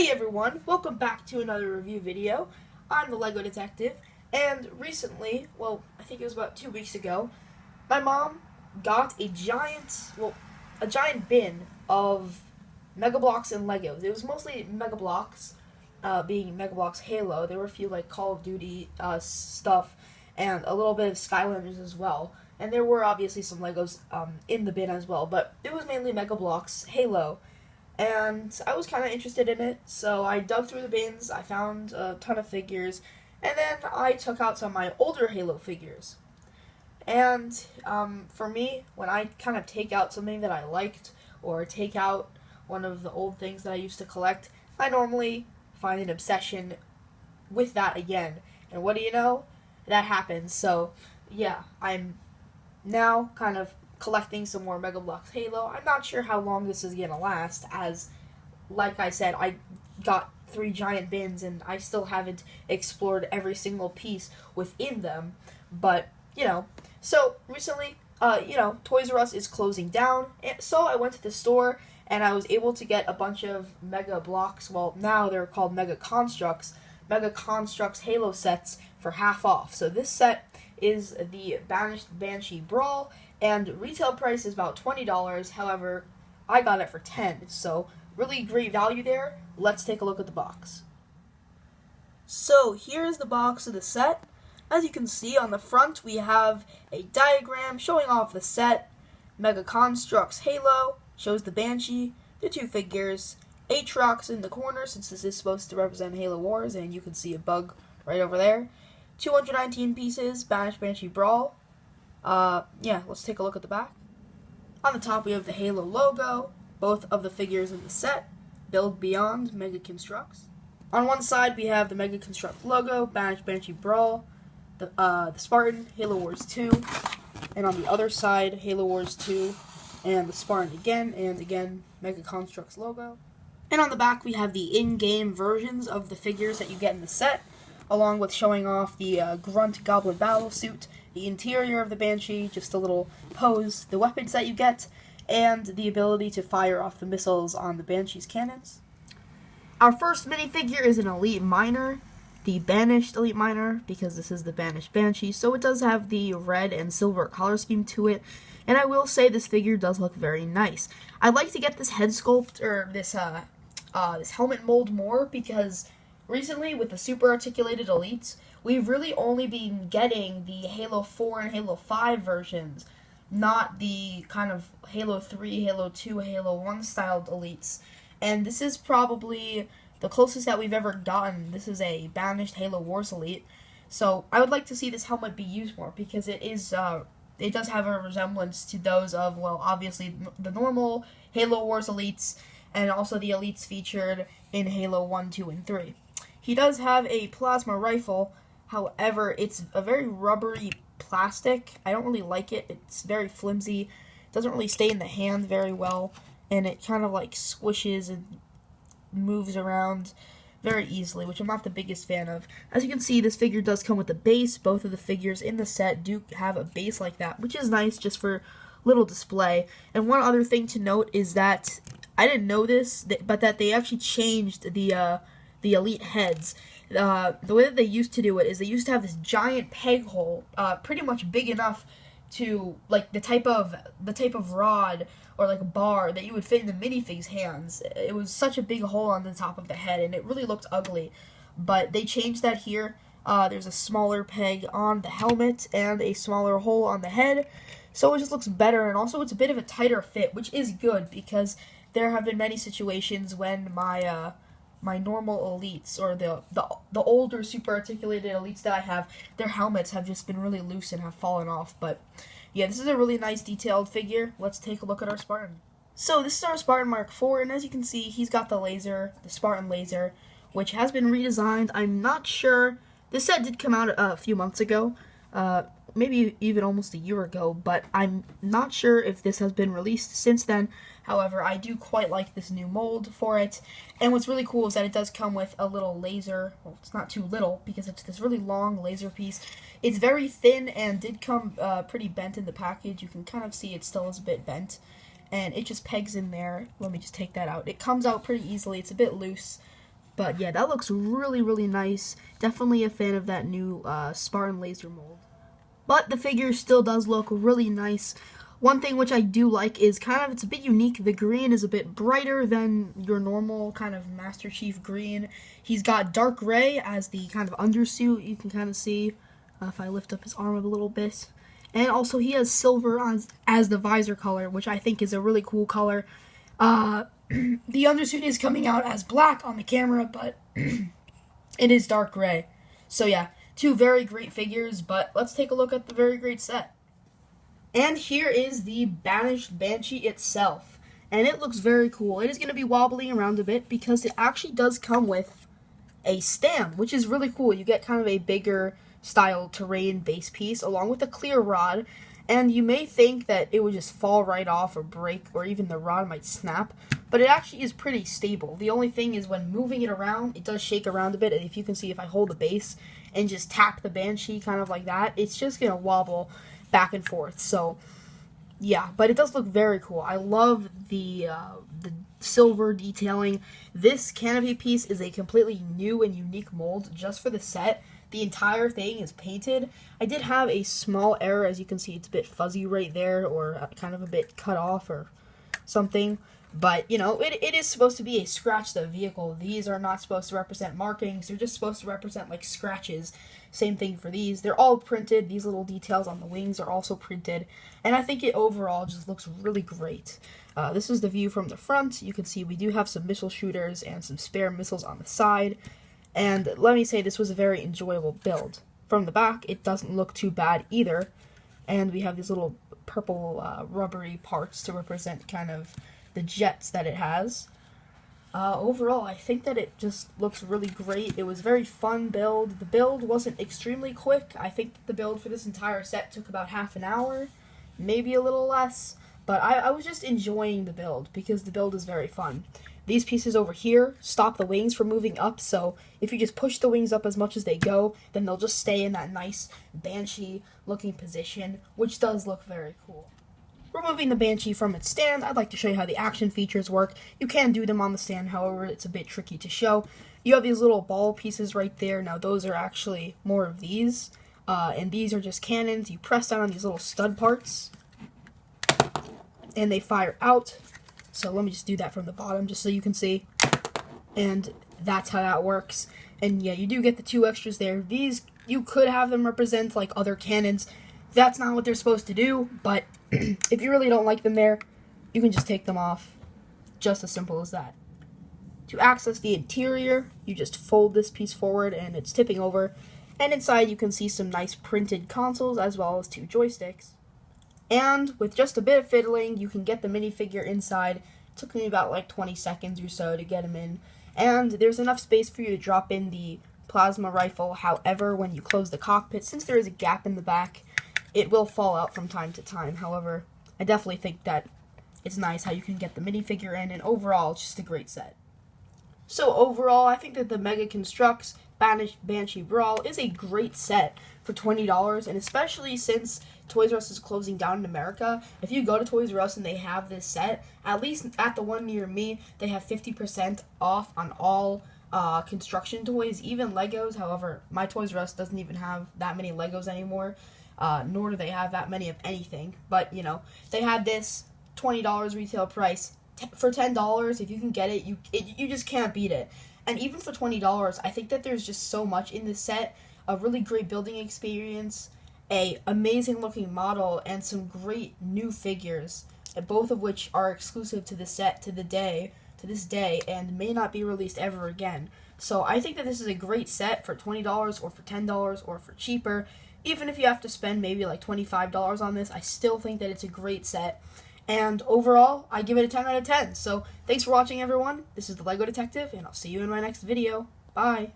Hey everyone, welcome back to another review video. I'm the Lego Detective, and recently, well, I think it was about 2 weeks ago, my mom got a giant bin of Mega Bloks and Legos. It was mostly Mega Bloks, being Mega Bloks Halo. There were a few like Call of Duty stuff, and a little bit of Skylanders as well. And there were obviously some Legos in the bin as well, but it was mainly Mega Bloks Halo. And I was kind of interested in it, so I dug through the bins, I found a ton of figures, and then I took out some of my older Halo figures. And for me, when I kind of take out something that I liked, or take out one of the old things that I used to collect, I normally find an obsession with that again. And what do you know? That happens. So, yeah, I'm now kind of collecting some more Mega Bloks Halo. I'm not sure how long this is going to last, as, like I said, I got 3 giant bins, and I still haven't explored every single piece within them, but, so, recently, Toys R Us is closing down, and so I went to the store, and I was able to get a bunch of Mega Bloks, well, now they're called Mega Construx Halo sets for half off. So this set is the Banished Banshee Brawl, and retail price is about $20, however, I got it for $10, so really great value there. Let's take a look at the box. So here's the box of the set. As you can see on the front, we have a diagram showing off the set. Mega Construx Halo shows the Banshee, the 2 figures, Aatrox in the corner since this is supposed to represent Halo Wars, and you can see a bug right over there. 219 pieces, Banished Banshee Brawl. Let's take a look at the back. On the top we have the Halo logo, both of the figures in the set, Build Beyond, Mega Construx. On one side we have the Mega Construx logo, Banished Banshee Brawl, the Spartan, Halo Wars 2, and on the other side, Halo Wars 2, and the Spartan again, and again, Mega Construx logo. And on the back we have the in-game versions of the figures that you get in the set, along with showing off the Grunt Goblin Battlesuit, the interior of the Banshee, just a little pose, the weapons that you get, and the ability to fire off the missiles on the Banshee's cannons. Our first minifigure is an Elite Miner, the Banished Elite Miner, because this is the Banished Banshee, so it does have the red and silver color scheme to it, and I will say this figure does look very nice. I'd like to get this head sculpt, or this helmet mold more, because recently, with the super articulated elites, we've really only been getting the Halo 4 and Halo 5 versions, not the kind of Halo 3, Halo 2, Halo 1 styled elites. And this is probably the closest that we've ever gotten. This is a Banished Halo Wars elite. So I would like to see this helmet be used more, because it does have a resemblance to those of, well, obviously the normal Halo Wars elites, and also the elites featured in Halo 1, 2, and 3. He does have a plasma rifle, however, it's a very rubbery plastic. I don't really like it. It's very flimsy. It doesn't really stay in the hand very well, and it kind of like squishes and moves around very easily, which I'm not the biggest fan of. As you can see, this figure does come with a base. Both of the figures in the set do have a base like that, which is nice just for little display. And one other thing to note is that I didn't know this, but that they actually changed the elite heads. The way that they used to do it is they used to have this giant peg hole, pretty much big enough to like the type of rod or like a bar that you would fit in the minifig's hands. It was such a big hole on the top of the head, and it really looked ugly. But they changed that here. There's a smaller peg on the helmet and a smaller hole on the head, so it just looks better. And also, it's a bit of a tighter fit, which is good, because there have been many situations when my normal elites, or the older super articulated elites that I have, their helmets have just been really loose and have fallen off. But yeah, this is a really nice detailed figure. Let's take a look at our Spartan. So this is our Spartan Mark IV, and as you can see, he's got the Spartan laser, which has been redesigned. I'm not sure. This set did come out a few months ago, maybe even almost a year ago, but I'm not sure if this has been released since then. However, I do quite like this new mold for it, and what's really cool is that it does come with a little laser. Well, it's not too little, because it's this really long laser piece. It's very thin and did come pretty bent in the package. You can kind of see it still is a bit bent, and it just pegs in there. Let me just take that out. It comes out pretty easily. It's a bit loose, But yeah, that looks really, really nice. Definitely a fan of that new Spartan laser mold. But the figure still does look really nice. One thing which I do like is it's a bit unique. The green is a bit brighter than your normal kind of Master Chief green. He's got dark gray as the kind of undersuit. You can kind of see if I lift up his arm a little bit. And also he has silver as the visor color, which I think is a really cool color. The undersuit is coming out as black on the camera, but it is dark gray. So yeah, two very great figures, but let's take a look at the very great set. And here is the Banished Banshee itself. And it looks very cool. It is going to be wobbling around a bit because it actually does come with a stand, which is really cool. You get kind of a bigger style terrain base piece along with a clear rod. And you may think that it would just fall right off or break, or even the rod might snap, but it actually is pretty stable. The only thing is when moving it around, it does shake around a bit, and if you can see, if I hold the base and just tap the Banshee kind of like that, it's just going to wobble back and forth. So yeah, but it does look very cool. I love the silver detailing. This canopy piece is a completely new and unique mold just for the set. The entire thing is painted. I did have a small error, as you can see, it's a bit fuzzy right there, or kind of a bit cut off or something. But, you know, it is supposed to be a scratch the vehicle. These are not supposed to represent markings. They're just supposed to represent, like, scratches. Same thing for these. They're all printed. These little details on the wings are also printed. And I think it overall just looks really great. This is the view from the front. You can see we do have some missile shooters and some spare missiles on the side. And let me say, this was a very enjoyable build. From the back, it doesn't look too bad either. And we have these little purple rubbery parts to represent kind of the jets that it has. Overall, I think that it just looks really great. It was a very fun build. The build wasn't extremely quick. I think the build for this entire set took about half an hour, maybe a little less. But I was just enjoying the build because the build is very fun. These pieces over here stop the wings from moving up, so if you just push the wings up as much as they go, then they'll just stay in that nice Banshee-looking position, which does look very cool. Removing the Banshee from its stand, I'd like to show you how the action features work. You can do them on the stand, however, it's a bit tricky to show. You have these little ball pieces right there. Now, those are actually more of these, and these are just cannons. You press down on these little stud parts, and they fire out. So let me just do that from the bottom just so you can see. And that's how that works. And yeah, you do get the two extras there. These, you could have them represent like other cannons. That's not what they're supposed to do, but if you really don't like them there, you can just take them off. Just as simple as that. To access the interior, you just fold this piece forward and it's tipping over. And inside you can see some nice printed consoles as well as two joysticks. And with just a bit of fiddling, you can get the minifigure inside. It took me about like 20 seconds or so to get him in. And there's enough space for you to drop in the plasma rifle. However, when you close the cockpit, since there is a gap in the back, it will fall out from time to time. However, I definitely think that it's nice how you can get the minifigure in, and overall, it's just a great set. So overall, I think that the Mega Construx Banished Banshee Brawl is a great set for $20, and especially since Toys R Us is closing down in America, if you go to Toys R Us and they have this set, at least at the one near me, they have 50% off on all construction toys, even Legos. However, my Toys R Us doesn't even have that many Legos anymore, nor do they have that many of anything. But, you know, they had this $20 retail price. For $10, if you can get it, you just can't beat it. And even for $20, I think that there's just so much in this set. A really great building experience, a amazing looking model, and some great new figures, both of which are exclusive to the set to this day, and may not be released ever again. So I think that this is a great set for $20 or for $10 or for cheaper. Even if you have to spend maybe like $25 on this, I still think that it's a great set. And overall, I give it a 10 out of 10. So thanks for watching, everyone. This is the LEGO Detective, and I'll see you in my next video. Bye.